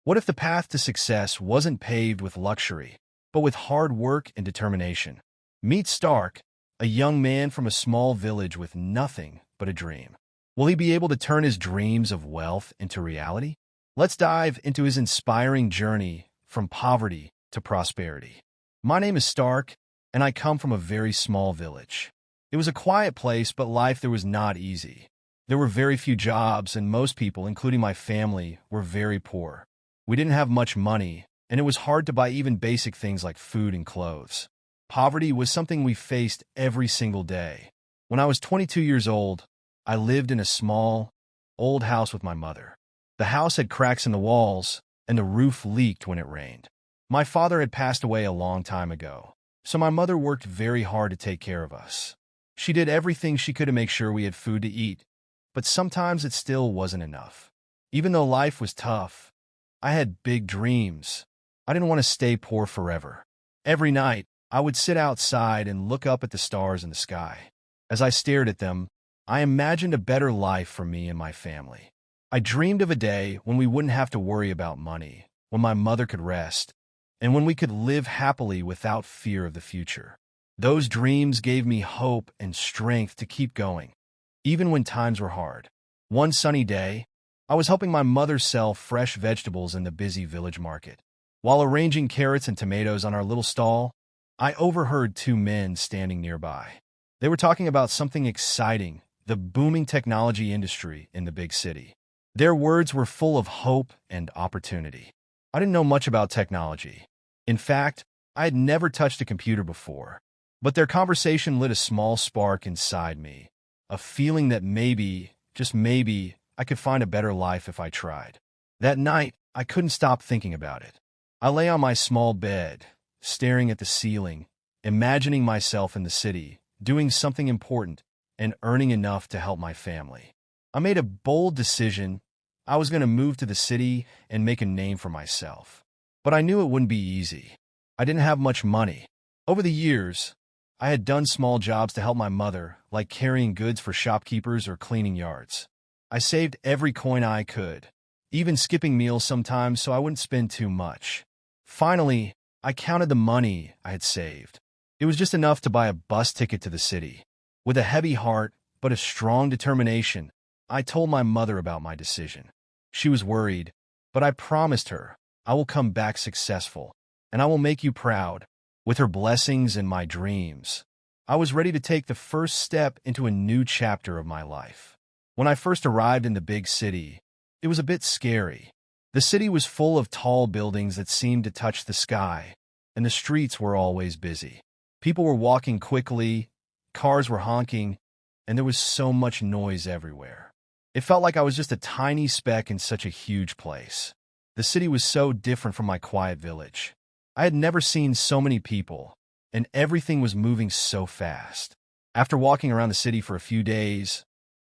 What if the path to success wasn't paved with luxury, but with hard work and determination? Meet Stark, a young man from a small village with nothing but a dream. Will he be able to turn his dreams of wealth into reality? Let's dive into his inspiring journey from poverty to prosperity. My name is Stark, and I come from a very small village. It was a quiet place, but life there was not easy. There were very few jobs, and most people, including my family, were very poor. We didn't have much money, and it was hard to buy even basic things like food and clothes. Poverty was something we faced every single day. When I was 22 years old, I lived in a small, old house with my mother. The house had cracks in the walls, and the roof leaked when it rained. My father had passed away a long time ago, so my mother worked very hard to take care of us. She did everything she could to make sure we had food to eat, but sometimes it still wasn't enough. Even though life was tough, I had big dreams. I didn't want to stay poor forever. Every night, I would sit outside and look up at the stars in the sky. As I stared at them, I imagined a better life for me and my family. I dreamed of a day when we wouldn't have to worry about money, when my mother could rest, and when we could live happily without fear of the future. Those dreams gave me hope and strength to keep going, even when times were hard. One sunny day, I was helping my mother sell fresh vegetables in the busy village market. While arranging carrots and tomatoes on our little stall, I overheard two men standing nearby. They were talking about something exciting, the booming technology industry in the big city. Their words were full of hope and opportunity. I didn't know much about technology. In fact, I had never touched a computer before. But their conversation lit a small spark inside me, a feeling that maybe, just maybe, I could find a better life if I tried. That night, I couldn't stop thinking about it. I lay on my small bed, staring at the ceiling, imagining myself in the city, doing something important, and earning enough to help my family. I made a bold decision. I was going to move to the city and make a name for myself. But I knew it wouldn't be easy. I didn't have much money. Over the years, I had done small jobs to help my mother, like carrying goods for shopkeepers or cleaning yards. I saved every coin I could, even skipping meals sometimes so I wouldn't spend too much. Finally, I counted the money I had saved. It was just enough to buy a bus ticket to the city. With a heavy heart, but a strong determination, I told my mother about my decision. She was worried, but I promised her, I will come back successful, and I will make you proud. With her blessings and my dreams, I was ready to take the first step into a new chapter of my life. When I first arrived in the big city, it was a bit scary. The city was full of tall buildings that seemed to touch the sky, and the streets were always busy. People were walking quickly, cars were honking, and there was so much noise everywhere. It felt like I was just a tiny speck in such a huge place. The city was so different from my quiet village. I had never seen so many people, and everything was moving so fast. After walking around the city for a few days,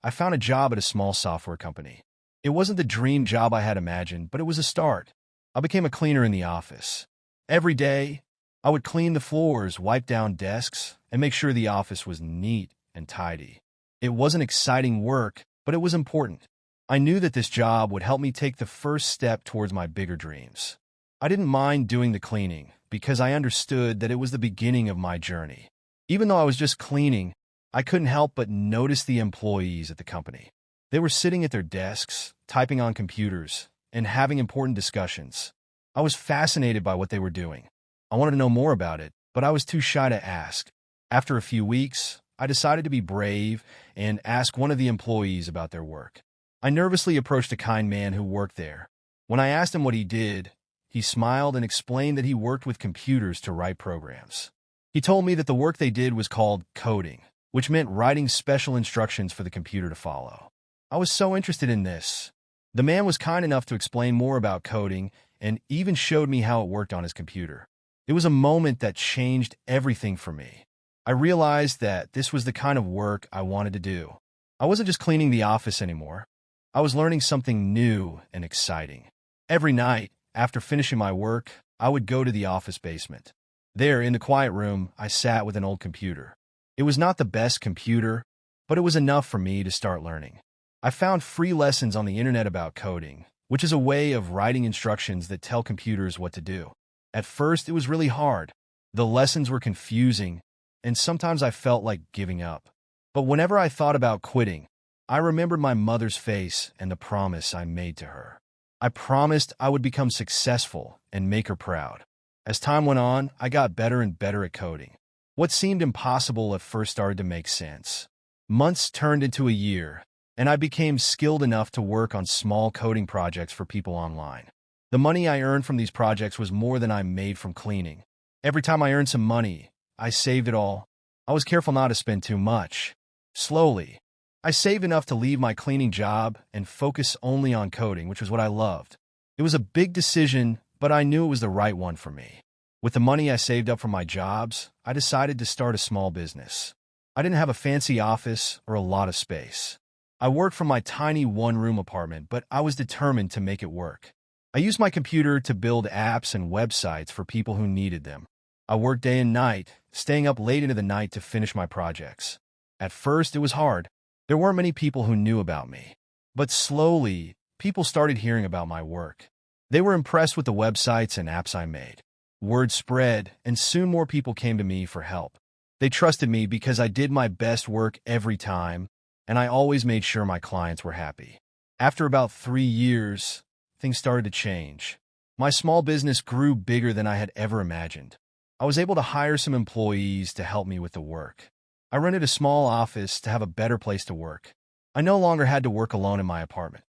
I found a job at a small software company. It wasn't the dream job I had imagined, but it was a start. I became a cleaner in the office. Every day, I would clean the floors, wipe down desks, and make sure the office was neat and tidy. It wasn't exciting work, but it was important. I knew that this job would help me take the first step towards my bigger dreams. I didn't mind doing the cleaning because I understood that it was the beginning of my journey. Even though I was just cleaning, I couldn't help but notice the employees at the company. They were sitting at their desks, typing on computers, and having important discussions. I was fascinated by what they were doing. I wanted to know more about it, but I was too shy to ask. After a few weeks, I decided to be brave and ask one of the employees about their work. I nervously approached a kind man who worked there. When I asked him what he did, he smiled and explained that he worked with computers to write programs. He told me that the work they did was called coding, which meant writing special instructions for the computer to follow. I was so interested in this. The man was kind enough to explain more about coding and even showed me how it worked on his computer. It was a moment that changed everything for me. I realized that this was the kind of work I wanted to do. I wasn't just cleaning the office anymore. I was learning something new and exciting. Every night, after finishing my work, I would go to the office basement. There, in the quiet room, I sat with an old computer. It was not the best computer, but it was enough for me to start learning. I found free lessons on the internet about coding, which is a way of writing instructions that tell computers what to do. At first, it was really hard. The lessons were confusing, and sometimes I felt like giving up. But whenever I thought about quitting, I remembered my mother's face and the promise I made to her. I promised I would become successful and make her proud. As time went on, I got better and better at coding. What seemed impossible at first started to make sense. Months turned into a year, and I became skilled enough to work on small coding projects for people online. The money I earned from these projects was more than I made from cleaning. Every time I earned some money, I saved it all. I was careful not to spend too much. Slowly, I saved enough to leave my cleaning job and focus only on coding, which was what I loved. It was a big decision, but I knew it was the right one for me. With the money I saved up from my jobs, I decided to start a small business. I didn't have a fancy office or a lot of space. I worked from my tiny one-room apartment, but I was determined to make it work. I used my computer to build apps and websites for people who needed them. I worked day and night, staying up late into the night to finish my projects. At first, it was hard. There weren't many people who knew about me. But slowly, people started hearing about my work. They were impressed with the websites and apps I made. Word spread, and soon more people came to me for help. They trusted me because I did my best work every time, and I always made sure my clients were happy. After about 3 years, things started to change. My small business grew bigger than I had ever imagined. I was able to hire some employees to help me with the work. I rented a small office to have a better place to work. I no longer had to work alone in my apartment.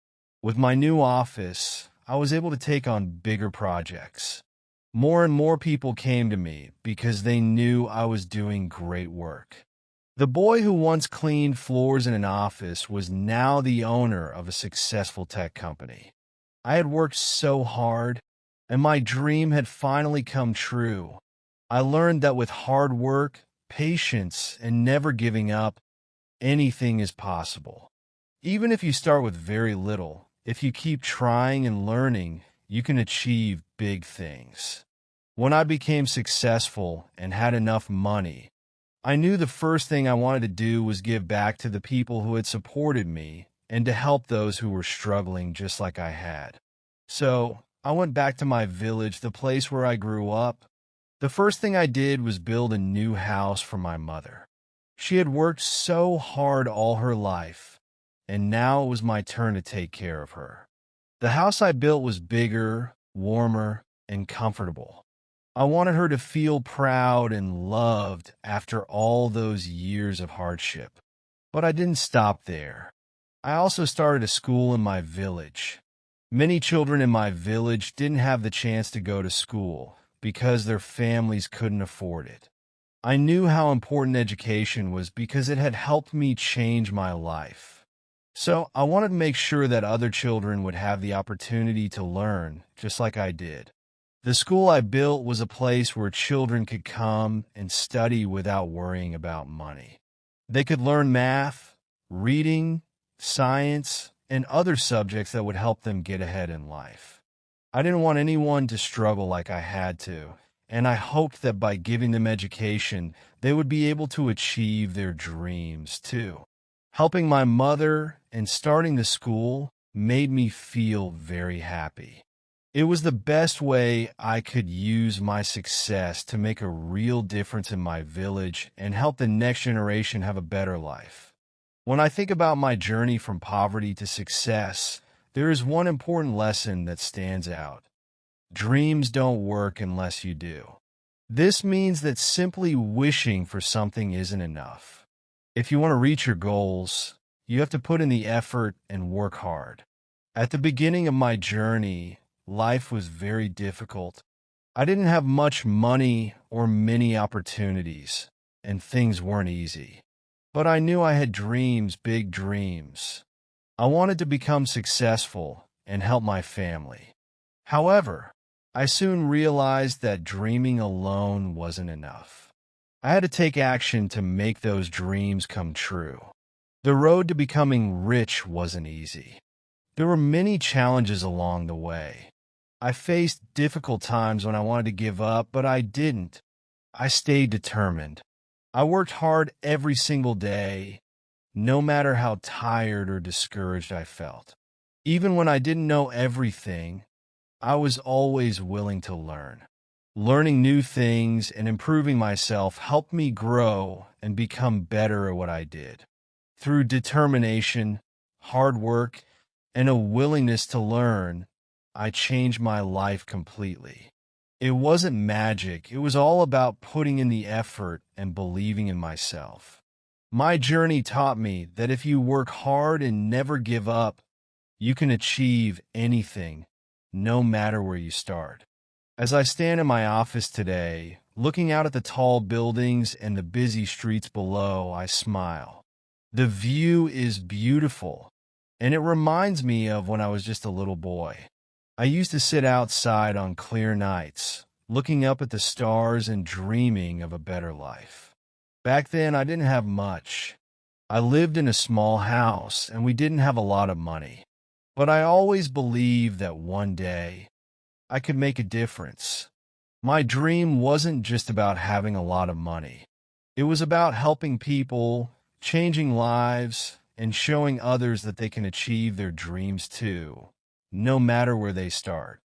With my new office, I was able to take on bigger projects. More and more people came to me because they knew I was doing great work. The boy who once cleaned floors in an office was now the owner of a successful tech company. I had worked so hard, and my dream had finally come true. I learned that with hard work, patience, and never giving up, anything is possible. Even if you start with very little, if you keep trying and learning, you can achieve big things. When I became successful and had enough money, I knew the first thing I wanted to do was give back to the people who had supported me and to help those who were struggling just like I had. So, I went back to my village, the place where I grew up. The first thing I did was build a new house for my mother. She had worked so hard all her life, and now it was my turn to take care of her. The house I built was bigger, warmer, and comfortable. I wanted her to feel proud and loved after all those years of hardship. But I didn't stop there. I also started a school in my village. Many children in my village didn't have the chance to go to school because their families couldn't afford it. I knew how important education was because it had helped me change my life. So I wanted to make sure that other children would have the opportunity to learn, just like I did. The school I built was a place where children could come and study without worrying about money. They could learn math, reading, science, and other subjects that would help them get ahead in life. I didn't want anyone to struggle like I had to, and I hoped that by giving them education, they would be able to achieve their dreams too. Helping my mother and starting the school made me feel very happy. It was the best way I could use my success to make a real difference in my village and help the next generation have a better life. When I think about my journey from poverty to success, there is one important lesson that stands out. Dreams don't work unless you do. This means that simply wishing for something isn't enough. If you want to reach your goals, you have to put in the effort and work hard. At the beginning of my journey, life was very difficult. I didn't have much money or many opportunities, and things weren't easy. But I knew I had dreams, big dreams. I wanted to become successful and help my family. However, I soon realized that dreaming alone wasn't enough. I had to take action to make those dreams come true. The road to becoming rich wasn't easy. There were many challenges along the way. I faced difficult times when I wanted to give up, but I didn't. I stayed determined. I worked hard every single day, no matter how tired or discouraged I felt. Even when I didn't know everything, I was always willing to learn. Learning new things and improving myself helped me grow and become better at what I did. Through determination, hard work, and a willingness to learn, I changed my life completely. It wasn't magic, it was all about putting in the effort and believing in myself. My journey taught me that if you work hard and never give up, you can achieve anything, no matter where you start. As I stand in my office today, looking out at the tall buildings and the busy streets below, I smile. The view is beautiful, and it reminds me of when I was just a little boy. I used to sit outside on clear nights, looking up at the stars and dreaming of a better life. Back then, I didn't have much. I lived in a small house, and we didn't have a lot of money. But I always believed that one day I could make a difference. My dream wasn't just about having a lot of money. It was about helping people, changing lives, and showing others that they can achieve their dreams too, no matter where they start.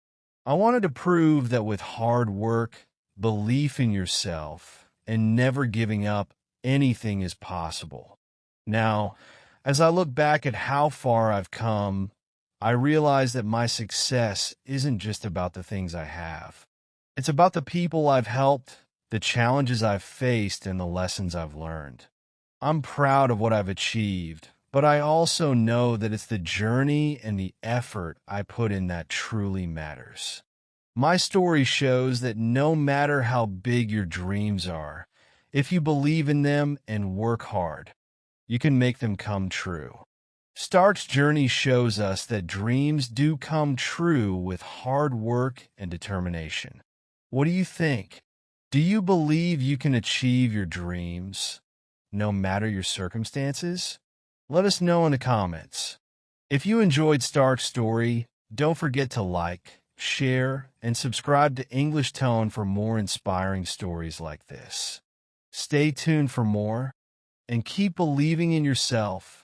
I wanted to prove that with hard work, belief in yourself, and never giving up, anything is possible. Now, as I look back at how far I've come, I realize that my success isn't just about the things I have. It's about the people I've helped, the challenges I've faced, and the lessons I've learned. I'm proud of what I've achieved, but I also know that it's the journey and the effort I put in that truly matters. My story shows that no matter how big your dreams are, if you believe in them and work hard, you can make them come true. Stark's journey shows us that dreams do come true with hard work and determination. What do you think? Do you believe you can achieve your dreams, no matter your circumstances? Let us know in the comments. If you enjoyed Stark's story, don't forget to like, share, and subscribe to English Tone for more inspiring stories like this. Stay tuned for more, and keep believing in yourself